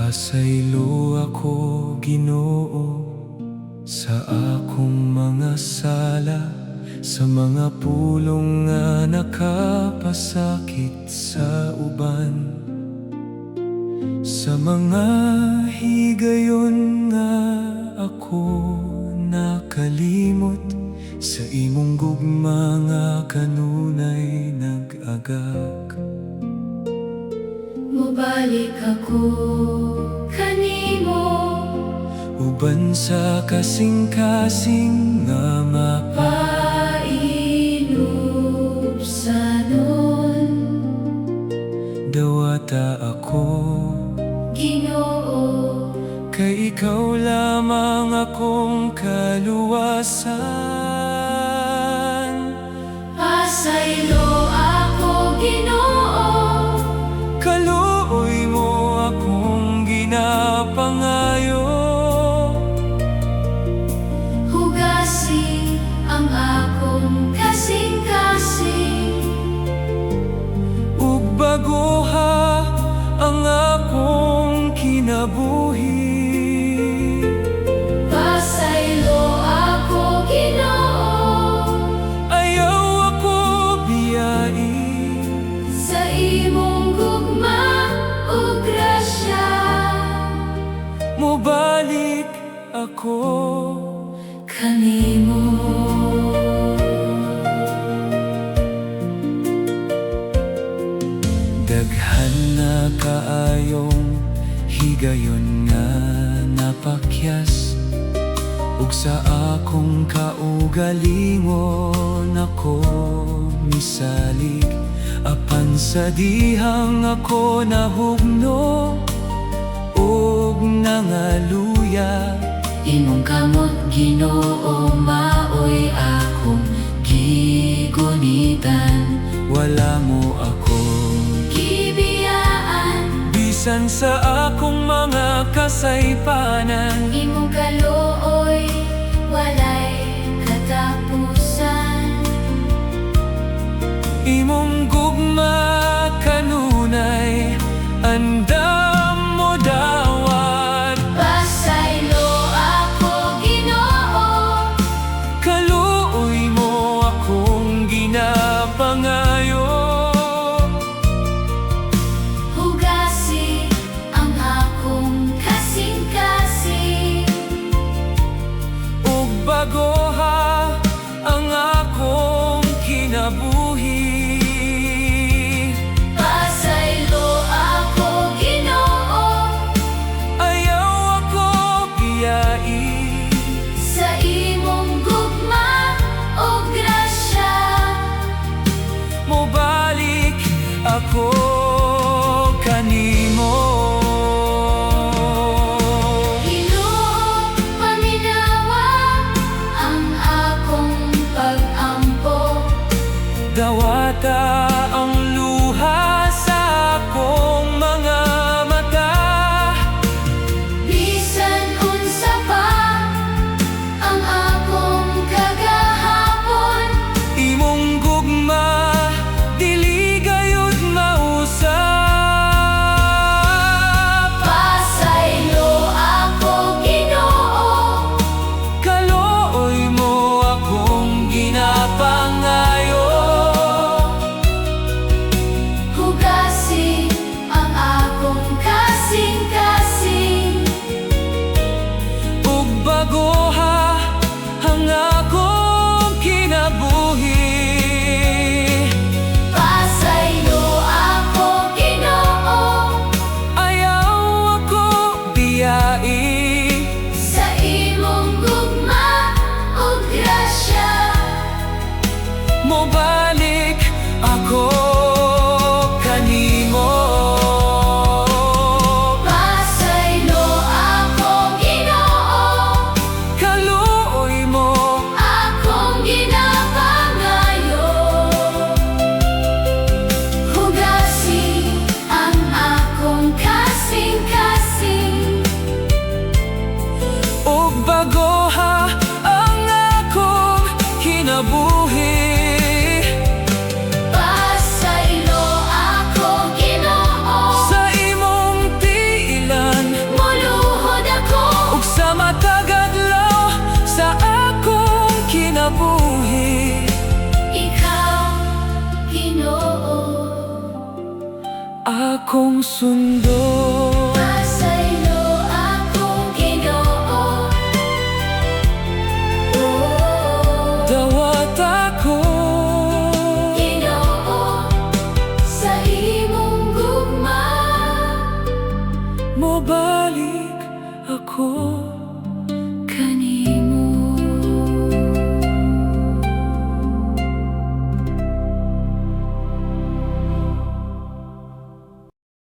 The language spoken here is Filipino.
Pasaylo ako, Ginoo, sa akong mga sala, sa mga pulong nga nakapasakit sa uban, sa mga higayon nga ako nakalimot, sa imong gugma nga kanunay nag-agak. Mubalik ako kanimo, Uban sa kasing-kasing nga painupsanon. Dawata ako, Ginoo, kay ikaw lamang akong kaluwasan. pasaylo ako, Ginoo, Kaluoy mo akong ginapangayo, hugasi ang akong kasing-kasing, ug baguha ang akong kinabuhi. pasaylo ako, Ginoo, Ayaw ako biyain, sa imong gugma ug grasya. mobalik ako. Kanimo, Daghan na kaayong higayon nga napakyas, ug sa akong kaugalingon ako misalig, apan sa dihang ako nahugno ug nangaluya. imong kamot, Ginoo, maoy akong gigunitan. Wala mo ako, Gibiyaan, bisan sa akong mga kasaypanan. imong kaluoy, walay katapusan. Imong gugma kanunay, andam mo dawat. Pasaylo ako, Ginoo, Kaluoy mo akong ginapangayo, hugasi ang akong kasing-kasing, ug baguha ang akong kinabuhi. akong sundo. Pasaylo ako, Ginoo. Dawat ako, Ginoo, sa imong gugma. mobile